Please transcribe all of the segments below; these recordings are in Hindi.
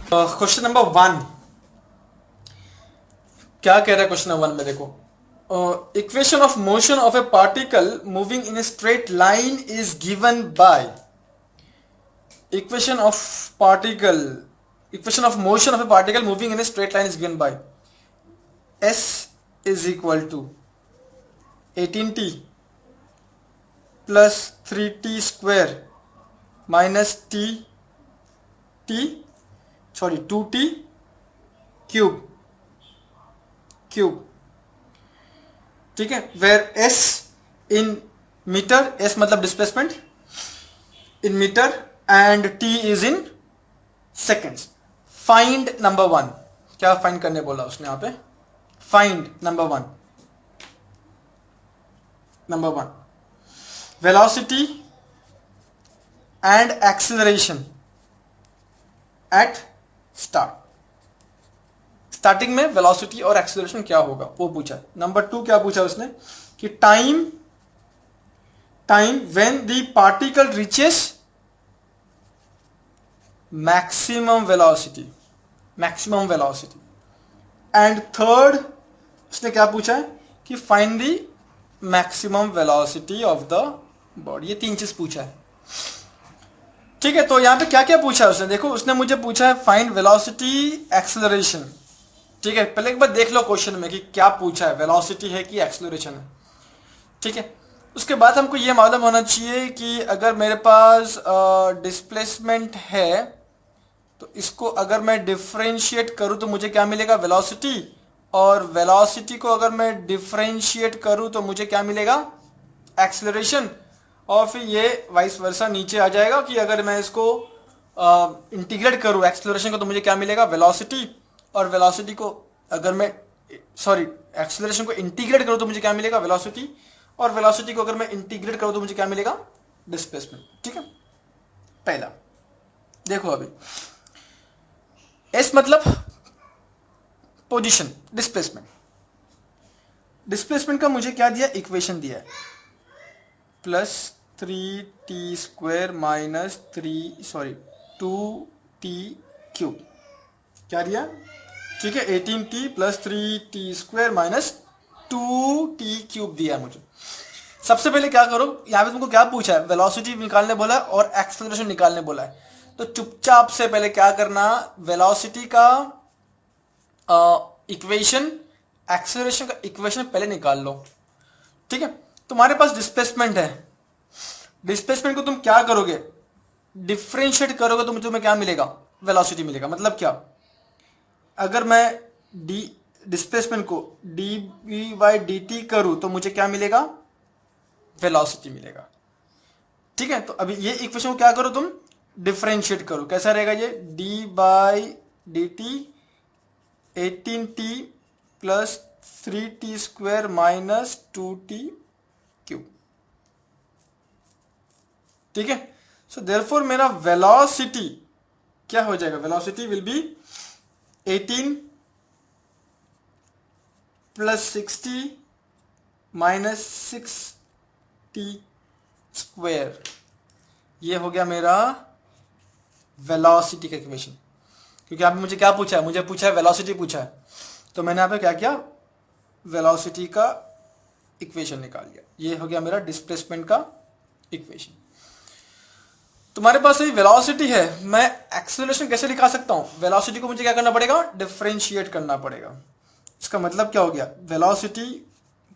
क्वेश्चन नंबर 1 क्या कह रहा है? क्वेश्चन नंबर 1 में देखो, equation of motion of A particle moving in a straight line is given by equation of particle equation of motion of a particle moving in a straight line is given by s is equal to 18t plus 3t square minus t sorry 2t cube ठीक है, where s in metre, s मतलब displacement in metre and t is in seconds. Find number 1. क्या फाइंड करने बोला उसने यहाँ पे? Find number 1 velocity and acceleration at starting में वेलोसिटी और एक्सेलरेशन क्या होगा वो पूछा. नंबर 2 क्या पूछा उसने कि time when the particle reaches maximum velocity and third उसने क्या पूछा है कि find the maximum velocity of the body. ये 3 चीज पूछा है. ठीक है, तो यहां पे क्या क्या पूछा है उसने? देखो, उसने मुझे पूछा है फाइंड वेलोसिटी एक्सेलरेशन. ठीक है, पहले एक बार देख लो क्वेश्चन में कि क्या पूछा है, वेलोसिटी है कि एक्सेलरेशन है. ठीक है, उसके बाद हमको ये मालूम होना चाहिए कि अगर मेरे पास डिस्प्लेसमेंट है तो इसको अगर मैं डिफरेंशिएट करूं तो मुझे क्या मिलेगा? वेलोसिटी. और वेलोसिटी को अगर मैं डिफरेंशिएट करूं तो मुझे क्या मिलेगा? एक्सेलरेशन. और फिर ये वाइस वर्सा नीचे आ जाएगा कि अगर मैं इसको इंटीग्रेट करूं एक्सेलरेशन को तो मुझे क्या मिलेगा? वेलोसिटी. और वेलोसिटी को अगर मैं एक्सेलरेशन को इंटीग्रेट करूं तो मुझे क्या मिलेगा? वेलोसिटी. और वेलोसिटी को अगर मैं इंटीग्रेट करूं तो मुझे क्या मिलेगा? डिस्प्लेसमेंट. ठीक है, पहला देखो. अभी एस मतलब पोजीशन, डिस्प्लेसमेंट का मुझे क्या दिया? इक्वेशन दिया है plus 3t square minus 2t cube. क्या दिया? ठीक है, 18t plus 3t square minus 2t cube दिया मुझे. सबसे पहले क्या करो, यहां पे तुमको क्या पूछा है? वेलोसिटी निकालने बोला है और एक्सेलरेशन निकालने बोला है. तो चुपचाप से पहले क्या करना, वेलोसिटी का इक्वेशन, एक्सेलरेशन का इक्वेशन पहले निकाल लो. ठीक है, तुम्हारे पास डिस्प्लेसमेंट है. डिस्प्लेसमेंट को तुम क्या करोगे? डिफरेंशिएट करोगे तो तुम्हें क्या मिलेगा? वेलोसिटी मिलेगा. मतलब क्या? अगर मैं डिस्प्लेसमेंट को dv/dt करूं तो मुझे क्या मिलेगा? वेलोसिटी मिलेगा. ठीक है, तो अभी ये इक्वेशन को क्या करो तुम? डिफरेंशिएट करो. कैसा रहेगा ये? d/dt 18t plus 3t square minus 2t cube. ठीक है, सो देयरफॉर मेरा वेलोसिटी क्या हो जाएगा? Velocity will B 18 plus 60 minus 6t square. ये हो गया मेरा वेलोसिटी का इक्वेशन. क्योंकि आप मुझे क्या पूछा है? मुझे पूछा है वेलोसिटी पूछा है, तो मैंने यहाँ पे क्या किया? वेलोसिटी का इक्वेशन निकाल लिया. ये हो गया मेरा डिस्प्लेसमेंट का इक्वेशन. तुम्हारे पास अभी वेलोसिटी है, मैं एक्सेलरेशन कैसे लिखा सकता हूं? वेलोसिटी को मुझे क्या करना पड़ेगा? डिफरेंशिएट करना पड़ेगा. इसका मतलब क्या हो गया? वेलोसिटी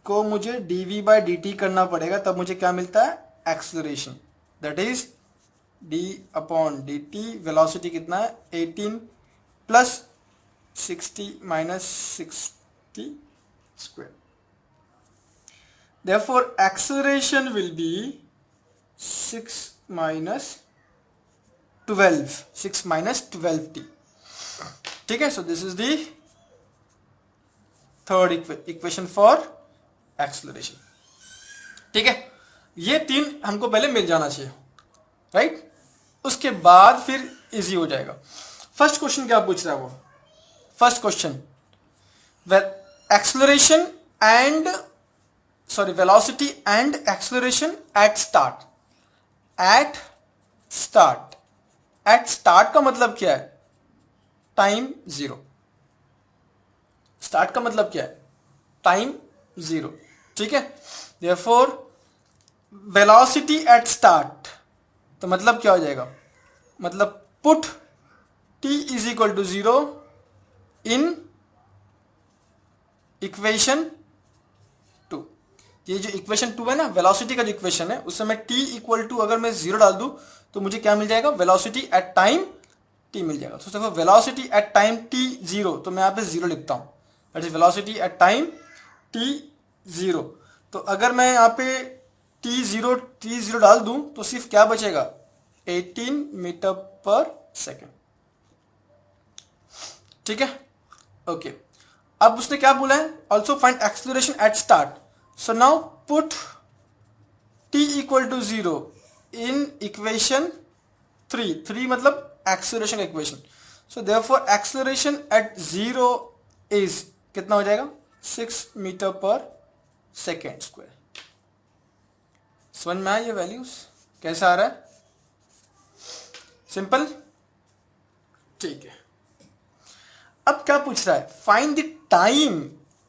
को मुझे dv/dt करना पड़ेगा, तब मुझे क्या मिलता है? Acceleration. That is d/dt. Velocity कितना है? 18 plus 60 minus 60 square. Therefore acceleration will be 6 minus 12t. ठीक है, so this is the third equation for acceleration. ठीक है, ये 3 हमको पहले मिल जाना चाहिए, राइट? उसके बाद फिर इजी हो जाएगा. फर्स्ट क्वेश्चन क्या पूछ रहा है वो? First question, acceleration and velocity and acceleration at start. At start का मतलब क्या है? Time zero. स्टार्ट का मतलब क्या है? Time zero. ठीक है, देयरफॉर वेलोसिटी एट स्टार्ट, तो मतलब क्या हो जाएगा? मतलब put t is equal to zero in equation two. ये जो इक्वेशन टू है ना, वेलोसिटी का जो इक्वेशन है, उसमें t इक्वल टू अगर मैं जीरो डाल दूं तो मुझे क्या मिल जाएगा? वेलोसिटी एट टाइम t मिल जाएगा। तो देखो velocity at time t zero, तो मैं यहाँ पे जीरो लिखता हूं, that is velocity at time t zero. तो अगर मैं यहाँ पे t जीरो डाल दूं तो सिर्फ क्या बचेगा? 18 मीटर पर सेकेंड। ठीक है, ओके। अब उसने क्या बोला है? Also find acceleration at start. So now put t equal to zero in equation three. Three मतलब एक्सलरेशन का equation. So therefore acceleration at zero is कितना हो जाएगा? 6 मीटर पर सेकेंड स्क्वायर। समझ में आया ये वैल्यूज कैसा आ रहा है? सिंपल। ठीक है, अब क्या पूछ रहा है? Find the time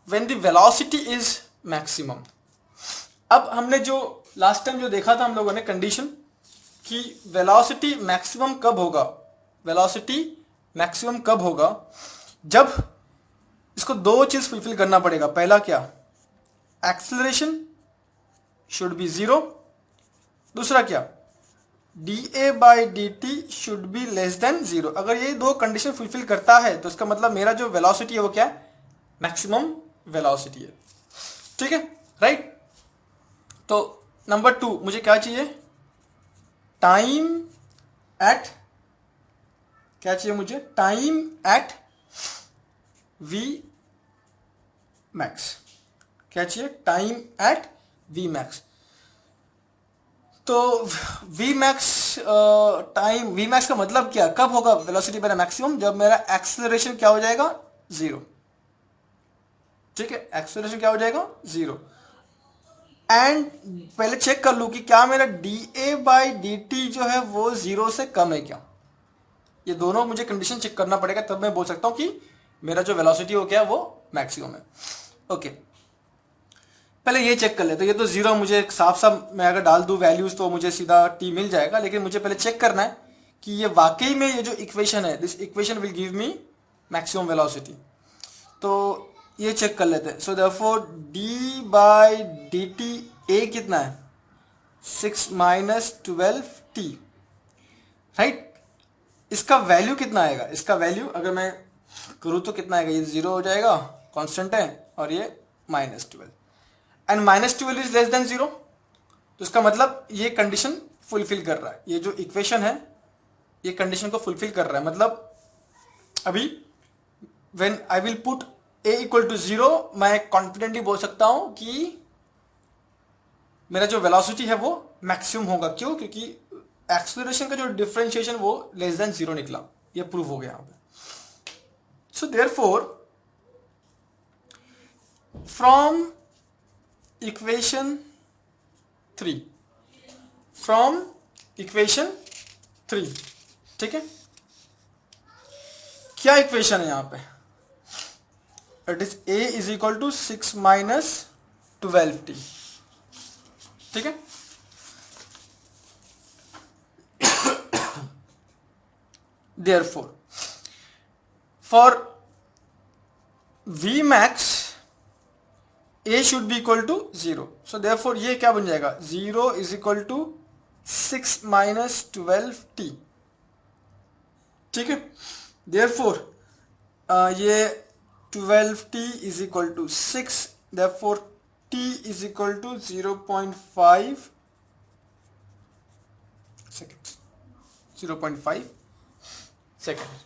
when the velocity is maximum. अब हमने जो लास्ट टाइम जो देखा था हम लोगों ने कंडीशन कि वेलोसिटी मैक्सिमम कब होगा? वेलोसिटी मैक्सिमम कब होगा? जब इसको दो चीज फुलफिल करना पड़ेगा। पहला क्या? Acceleration should be zero. दूसरा क्या? dA by D T should be less than zero. अगर ये दो कंडीशन फुलफिल करता है तो इसका मतलब मेरा जो वेलोसिटी है वो क्या है? मैक्सिमम वेलोसिटी है। ठीक है, राइट। तो नंबर टू मुझे क्या चाहिए? टाइम एट, क्या चाहिए मुझे? Time at v max. क्या चाहिए? Time at v max. तो v max time, v max का मतलब क्या? कब होगा वेलोसिटी मेरा मैक्सिमम? जब मेरा एक्सेलरेशन क्या हो जाएगा? जीरो। ठीक है, एक्सेलरेशन क्या हो जाएगा? जीरो। एंड पहले चेक कर लू कि क्या मेरा dA बाई डी टी जो है वो जीरो से कम है क्या? ये दोनों मुझे कंडीशन चेक करना पड़ेगा, तब मैं बोल सकता हूं कि मेरा जो वेलोसिटी हो गया वो मैक्सिमम है। ओके, पहले ये चेक कर लेते। ये तो जीरो मुझे साफ साफ मैं अगर डाल दूं वैल्यूज तो मुझे सीधा t मिल जाएगा, लेकिन मुझे पहले चेक करना है कि ये वाकई में ये जो इक्वेशन है, this equation will give me maximum velocity. तो ये चेक कर लेते हैं। So therefore d by D T A कितना है? 6 माइनस 12t, राइट। इसका वैल्यू कितना आएगा? इसका वैल्यू अगर मैं करूँ तो कितना आएगा? ये जीरो हो जाएगा, कांस्टेंट है, और ये -12 and -12 is less than zero. तो इसका मतलब ये कंडीशन फुलफिल कर रहा है। ये जो इक्वेशन है ये कंडीशन को फुलफिल कर रहा है। मतलब अभी when I will put a equal to zero, मैं कॉन्फिडेंटली बोल सकता हूं कि मेरा जो वेलोसिटी है वो मैक्सिमम होगा। क्यों? क्योंकि एक्सेलरेशन का जो डिफरेंशिएशन वो लेस देन जीरो निकला, ये प्रूव हो गया यहां पे। So therefore from equation three, from equation three, ठीक है, क्या इक्वेशन है यहां पे? It is a is equal to 6 minus 12t। ठीक है, therefore for v max a should be equal to 0. so therefore ये क्या बन जाएगा? 0 is equal to 6 minus 12t। ठीक है, therefore ये 12t is equal to 6, therefore t is equal to 0.5 seconds, 0.5 seconds।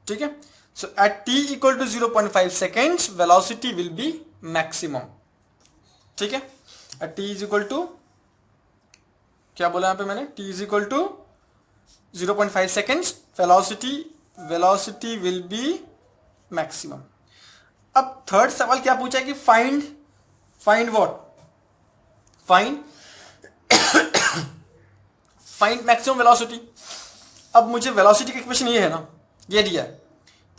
ठीक है, so at t equal to 0.5 seconds velocity will be maximum। ठीक है, at t is equal to, क्या बोला यहां पे मैंने? t is equal to 0.5 seconds velocity will be maximum। अब थर्ड सवाल क्या पूछा है कि find what? Find maximum velocity. अब मुझे वेलोसिटी का इक्वेशन ये है ना, ये दिया है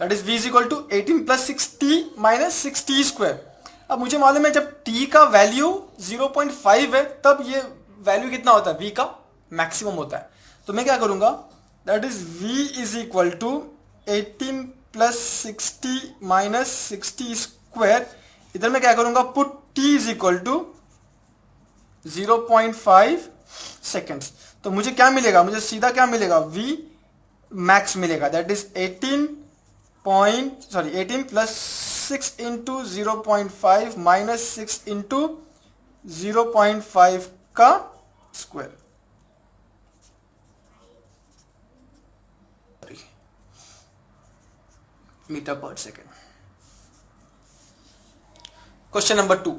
that is v is equal to 18 plus 6t minus 6t square. अब मुझे मालूम है जब t का वैल्यू 0.5 है तब ये वैल्यू कितना होता है, v का मैक्सिमम होता है। तो मैं क्या करूंगा, that is v is equal to 18 plus 60 minus 60 square. इधर मैं क्या करूंगा, put t is equal to 0.5 seconds. तो मुझे क्या मिलेगा, मुझे सीधा क्या मिलेगा, v मैक्स मिलेगा, that is 18 plus 6 into 0.5 minus 6 into 0.5 का स्क्वायर। मीटर पर second. Question number 2,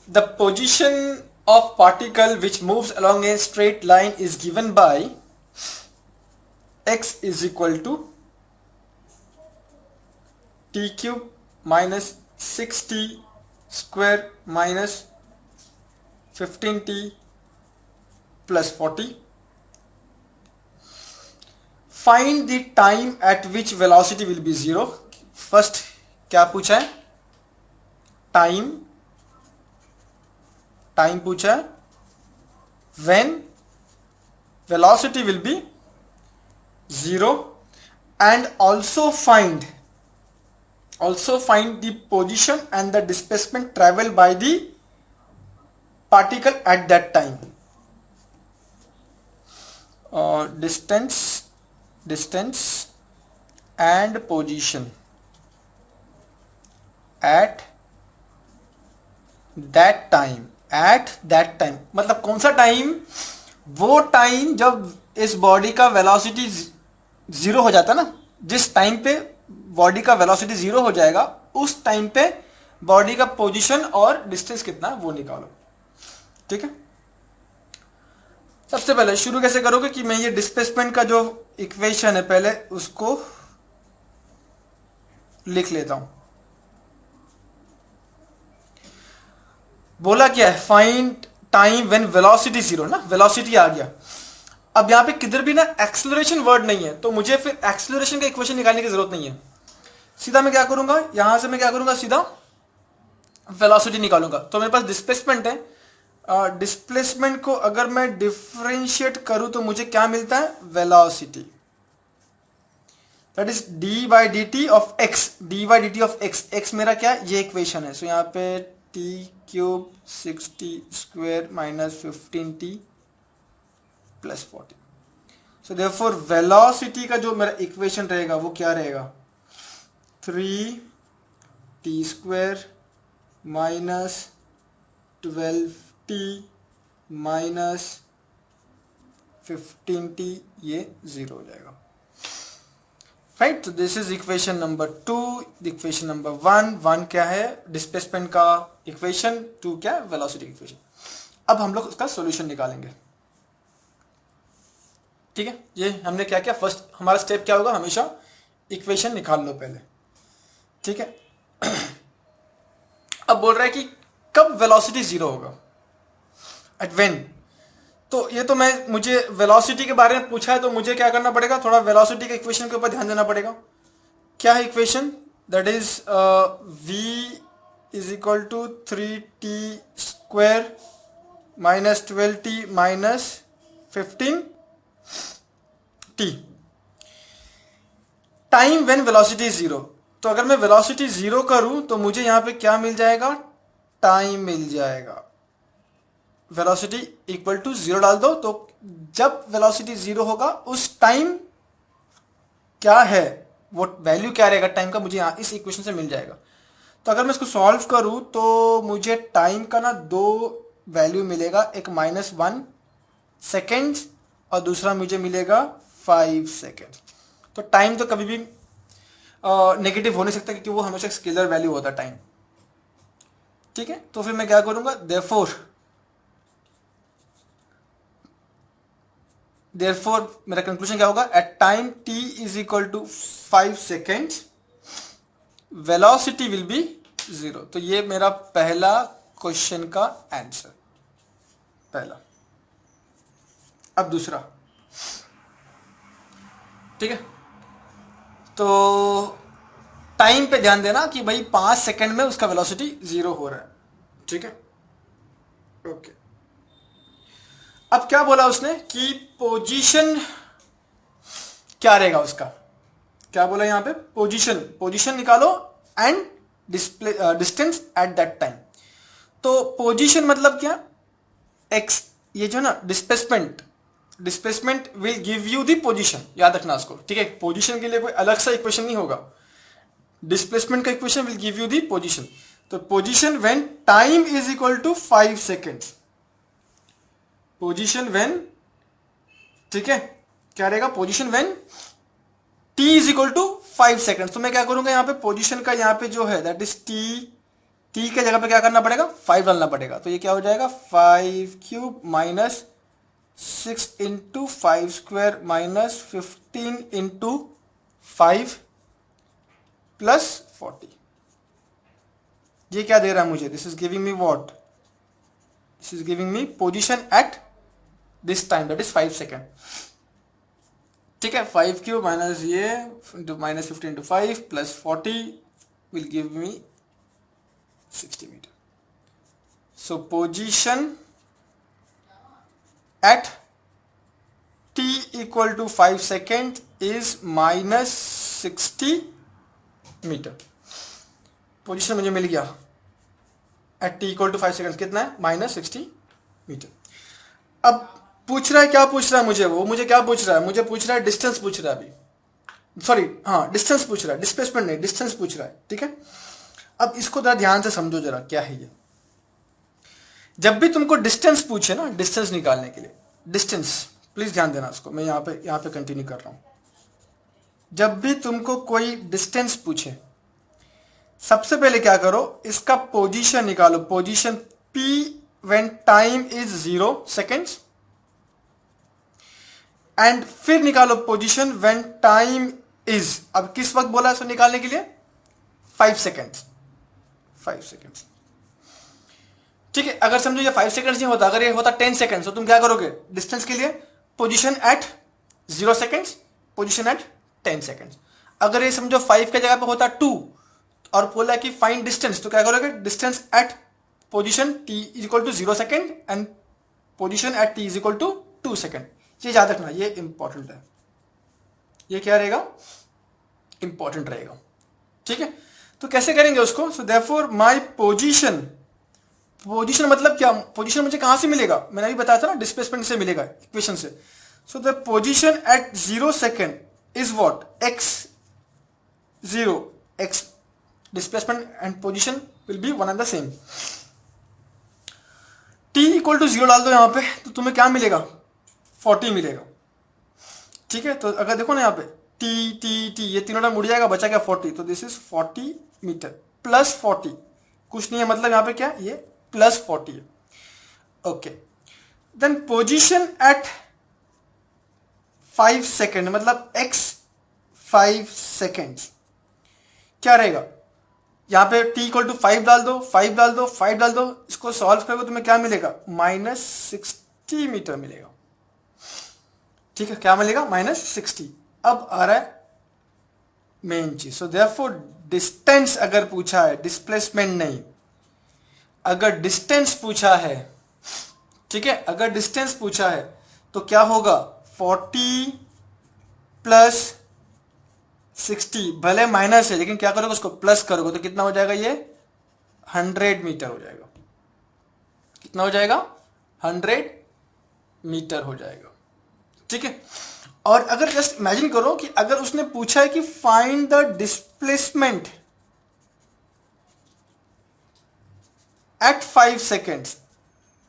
the position of particle which moves along a straight line is given by x is equal to t cube minus 6t square minus 15t plus 40. Find the time at which velocity will be 0. First क्या पूछा है, टाइम पूछा है, when velocity will be 0 and also find the position and the displacement traveled by the particle at that time. Distance and position at that time मतलब कौन सा टाइम, वो टाइम जब इस बॉडी का वेलोसिटी 0 हो जाता ना, जिस टाइम पे बॉडी का वेलोसिटी 0 हो जाएगा उस टाइम पे बॉडी का पोजीशन और डिस्टेंस कितना है वो निकालो। ठीक है, सबसे पहले शुरू कैसे करोगे कि मैं ये डिस्प्लेसमेंट का जो इक्वेशन है पहले उसको लिख लेता हूं। बोला क्या है, फाइंड टाइम व्हेन वेलोसिटी 0 ना, वेलोसिटी आ गया। अब यहां पे किधर भी ना एक्सेलरेशन वर्ड नहीं है, तो मुझे फिर एक्सेलरेशन का इक्वेशन निकालने की जरूरत नहीं है। सीधा मैं क्या करूंगा, यहां से मैं क्या करूंगा, सीधा वेलोसिटी निकालूंगा। तो मेरे पास डिस्प्लेसमेंट है, डिस्प्लेसमेंट को अगर मैं डिफरेंशिएट करूं तो मुझे क्या मिलता है, velocity, that is D by D T of x, x मेरा क्या है, ये इक्वेशन है। सो यहाँ पे t cube 60 square minus 15t plus 40। So therefore velocity का जो मेरा इक्वेशन रहेगा वो क्या रहेगा, 3t square minus 12t minus 15t, ये 0 हो जाएगा। राइट, तो this is equation number 2। Equation number 1 क्या है, डिस्प्लेसमेंट का इक्वेशन, 2 क्या है, वेलोसिटी इक्वेशन। अब हम लोग उसका सॉल्यूशन निकालेंगे। ठीक है, ये हमने क्या किया, फर्स्ट हमारा स्टेप क्या होगा, हमेशा इक्वेशन निकाल लो पहले। ठीक है, अब बोल रहा है कि कब वेलोसिटी 0 होगा, एट व्हेन। तो ये तो मुझे वेलोसिटी के बारे में पूछा है, तो मुझे क्या करना पड़ेगा, थोड़ा वेलोसिटी के इक्वेशन के ऊपर ध्यान देना पड़ेगा। क्या है equation, that is v is equal to 3t square minus 12t minus 15t, time when velocity is 0। तो अगर मैं वेलोसिटी 0 करूं तो मुझे यहां पे क्या मिल जाएगा, टाइम मिल जाएगा। वेलोसिटी इक्वल टू 0 डाल दो, तो जब वेलोसिटी 0 होगा उस टाइम क्या है, वो वैल्यू क्या रहेगा टाइम का, मुझे यहां इस इक्वेशन से मिल जाएगा। तो अगर मैं इसको सॉल्व करूं तो मुझे टाइम का ना 2 वैल्यू मिलेगा, एक -1 सेकेंड और दूसरा मुझे मिलेगा 5 सेकेंड। तो टाइम तो कभी भी नेगेटिव हो नहीं सकता, क्योंकि वो हमेशा स्केलर वैल्यू होता है टाइम। ठीक है, तो फिर मैं क्या करूंगा, देयरफॉर मेरा कंक्लूजन क्या होगा, at time t is equal to 5 second velocity will be 0। तो ये मेरा पहला क्वेश्चन का आंसर, पहला। अब दूसरा, ठीक है, तो टाइम पे ध्यान देना कि भाई 5 सेकंड में उसका वेलोसिटी 0 हो रहा है, ठीक है। ओके, अब क्या बोला उसने कि पोजीशन क्या रहेगा उसका, क्या बोला यहाँ पे, पोजीशन, पोजीशन निकालो and display distance at that time. तो पोजीशन मतलब क्या, एक्स, ये जो ना displacement, displacement will give you the position, याद रखना उसको, ठीक है। पोजीशन के लिए कोई अलग सा इक्वेशन नहीं होगा, डिस्प्लेसमेंट का equation will give you the position. तो position when time is equal to 5 seconds, position when, ठीक है, क्या रहेगा, position when t is equal to 5 seconds. तो मैं क्या करूंगा यहाँ पे, पोजीशन का यहाँ पे जो है दैट इज t के जगह पे क्या करना पड़ेगा, 5 डालना पड़ेगा। तो ये क्या हो जाएगा, 5 cube minus 6 into 5 square minus 15 into 5 plus 40। ये क्या दे रहा है मुझे, this is giving me what, this is giving me position at this time that is 5 second, ठीक है। 5 क्यूब माइनस ये into minus 15 into 5 plus 40 will give me 60 metre. So position at t equal to 5 second is minus 60 metre. Position मुझे मिल गया at t equal to 5 second, कितना है, माइनस 60 मीटर। अब पूछ रहा है, क्या पूछ रहा है मुझे, वो मुझे क्या पूछ रहा है, मुझे पूछ रहा है डिस्टेंस पूछ रहा है अभी, सॉरी हाँ डिस्टेंस पूछ रहा है, डिस्प्लेसमेंट नहीं, डिस्टेंस पूछ रहा है, ठीक है। अब इसको जरा ध्यान से समझो जरा, क्या है ये। जब भी तुमको डिस्टेंस पूछे ना, डिस्टेंस निकालने के लिए, डिस्टेंस, प्लीज ध्यान देना उसको, मैं यहाँ पे कंटिन्यू कर रहा हूं। जब भी तुमको कोई डिस्टेंस पूछे, सबसे पहले क्या करो, इसका पोजीशन निकालो, position p when time is 0 seconds, and फिर निकालो पोजीशन व्हेन टाइम इज, अब किस वक्त बोला इसको निकालने के लिए, 5 सेकेंड्स, 5 सेकेंड्स, ठीक है। अगर समझो ये 5 सेकेंड्स नहीं होता, अगर ये होता 10 सेकेंड्स, तो तुम क्या करोगे डिस्टेंस के लिए, position at 0 seconds, position at 10 seconds. अगर ये समझो 5 के जगह पे होता 2 और बोला कि फाइंड डिस्टेंस, तो क्या करोगे, distance at position t is equal to 0 second and position at t is equal to 2 second. ये याद रखना, ये इंपॉर्टेंट है, ये क्या रहेगा, इंपॉर्टेंट रहेगा, ठीक है। तो कैसे करेंगे उसको, so therefore my position, position मतलब क्या, पोजीशन मुझे कहां से मिलेगा, मैंने अभी बताया था ना, डिस्प्लेसमेंट से मिलेगा, इक्वेशन से। So the position at 0 second is what, x0, x displacement and position will be one and the same। t equal to 0 डाल दो यहाँ पे, तो तुम्हें क्या मिलेगा, 40 मिलेगा, ठीक है। तो अगर देखो ना यहाँ पे t t t ये तीनों टाइम उड़ जाएगा, बचा क्या 40, तो दिस इज 40 मीटर प्लस 40, कुछ नहीं है, मतलब यहाँ पे क्या, ये प्लस 40 है, okay. Then position at 5 second, मतलब x 5 सेकेंड्स क्या रहेगा, यहाँ पे t इक्वल टू 5 डाल दो, 5 डाल दो, 5 डाल दो, इसको सॉल्व करोगे तुम्हें क्या मिलेगा, माइनस 60 मीटर मिलेगा, ठीक है। क्या मिलेगा, माइनस 60। अब आ रहा है मेन चीज, सो देयरफॉर डिस्टेंस अगर पूछा है, डिस्प्लेसमेंट नहीं, अगर डिस्टेंस पूछा है, ठीक है, अगर डिस्टेंस पूछा है तो क्या होगा, 40 प्लस 60, भले माइनस है लेकिन क्या करोगे, उसको प्लस करोगे तो कितना हो जाएगा, ये 100 मीटर हो जाएगा, कितना हो जाएगा, 100 मीटर हो जाएगा, ठीक है। और अगर जस्ट इमेजिन करो कि अगर उसने पूछा है कि find the displacement eight 5 seconds,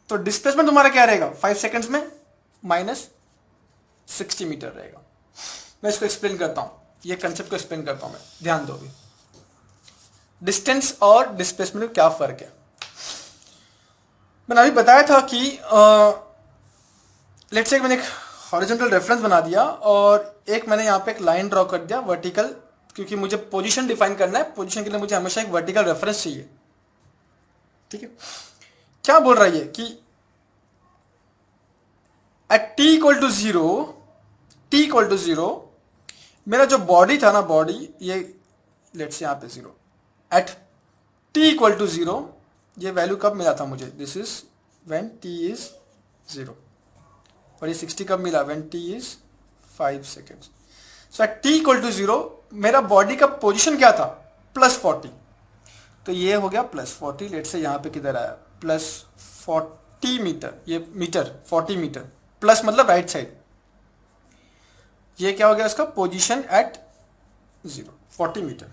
तो डिस्प्लेसमेंट तुम्हारा क्या रहेगा 5 सेकेंड्स में, माइनस 60 मीटर रहेगा। मैं इसको एक्सप्लेन करता हूं, ये कंसेप्ट को एक्सप्लेन करता हूं मैं, ध्यान दो। अभी डिस्टेंस और डिस्प्लेसमेंट में क्या फर्क है, मैंने अभी बताया था कि लेट्स से मैंने एक हॉरिजॉन्टल रेफरेंस बना दिया और एक मैंने यहाँ पे एक लाइन ड्रॉ कर दिया वर्टिकल, क्योंकि मुझे पोजीशन डिफाइन करना है, पोजीशन के लिए मुझे हमेशा एक वर्टिकल रेफरेंस चाहिए, ठीक है। क्या बोल रहा है कि at t equal to 0, t equal to 0 मेरा जो बॉडी था ना, बॉडी ये लेट्स से यहाँ पे 0 एट t इक्वल टू 0, ये वैल्यू कब मिला था मुझे, this is when t is 0, और ये 60 कब मिला, when t is 5 seconds. So at t equal to 0 मेरा बॉडी का पोजीशन क्या था, +40, तो ये हो गया +40, लेट से यहाँ पे किधर आया, +40 मीटर, ये मीटर 40 मीटर, प्लस मतलब राइट साइड, ये क्या हो गया उसका पोजीशन एट 0, 40 मीटर।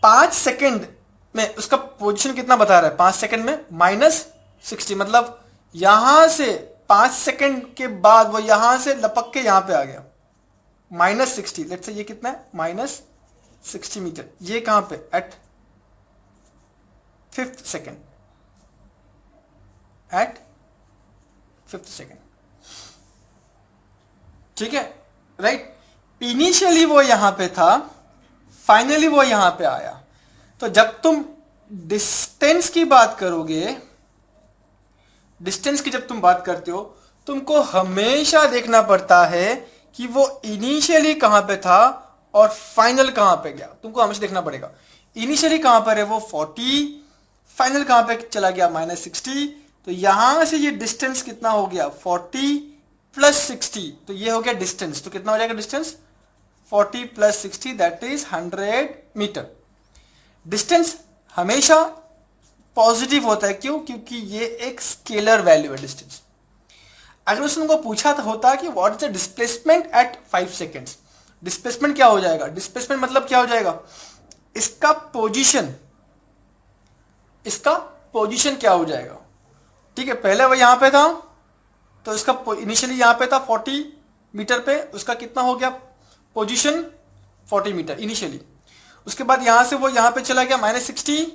5 सेकेंड में उसका पोजीशन कितना बता रहा है, 5 सेकेंड में -60, मतलब यहां से 5 सेकेंड के बाद वो यहां से लपक के यहां पे आ गया, -60, लेट्स से ये कितना है, -60 मीटर, ये कहां पे, eight 5th second, eight 5th second, ठीक है, राइट। इनिशियली वो यहां पे था, फाइनली वो यहां पे आया। तो जब तुम डिस्टेंस की बात करोगे, डिस्टेंस की जब तुम बात करते हो, तुमको हमेशा देखना पड़ता है कि वो इनिशियली कहां पे था और फाइनल कहां पे गया, तुमको हमेशा देखना पड़ेगा। इनिशियली कहां पर है वो 40, फाइनल कहां पे चला गया -60, तो यहां से ये डिस्टेंस कितना हो गया, 40 + 60, तो ये हो गया डिस्टेंस। तो कितना हो जाएगा distance, 40 + 60, that is 100 metre. Distance हमेशा पॉजिटिव होता है, क्यों, क्योंकि ये एक स्केलर वैल्यू है डिस्टेंस। अगर उसने उनको पूछा होता कि what is the displacement eight 5 seconds, displacement क्या हो जाएगा, डिस्प्लेसमेंट मतलब क्या हो जाएगा, इसका पोजीशन, इसका पोजीशन क्या हो जाएगा, ठीक है। पहले वो यहां पे था, तो इसका इनिशियली यहां पे था 40 मीटर पे, उसका कितना हो गया पोजीशन, 40 मीटर इनिशियली। उसके बाद यहां से वो यहां पे चला गया -60,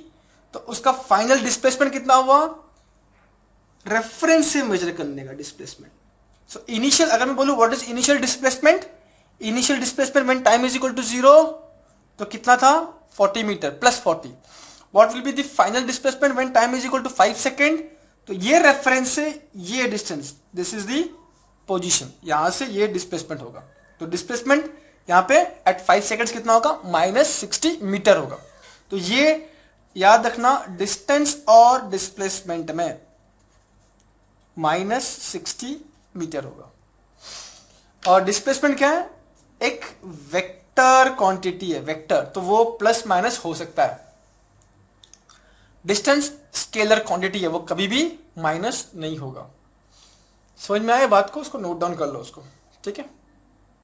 तो उसका फाइनल डिस्प्लेसमेंट कितना हुआ, रेफरेंस से मेजर करने का डिस्प्लेसमेंट। सो इनिशियल, अगर मैं बोलूं what is initial displacement, initial displacement when time is equal to 0, तो कितना था 40 metre +40। What will be the final displacement when time is equal to 5 second, तो ये रेफरेंस से ये distance, this is the position, यहां से ये डिस्प्लेसमेंट होगा। तो डिस्प्लेसमेंट यहां पे एट 5 सेकेंड्स कितना होगा, -60 मीटर होगा। तो ये याद रखना, डिस्टेंस और डिस्प्लेसमेंट में -60 मीटर होगा। और डिस्प्लेसमेंट क्या है, एक वेक्टर क्वांटिटी है, वेक्टर, तो वो प्लस माइनस हो सकता है। डिस्टेंस स्केलर क्वांटिटी है, वो कभी भी माइनस नहीं होगा। समझ में आया बात को, उसको नोट डाउन कर लो उसको, ठीक है।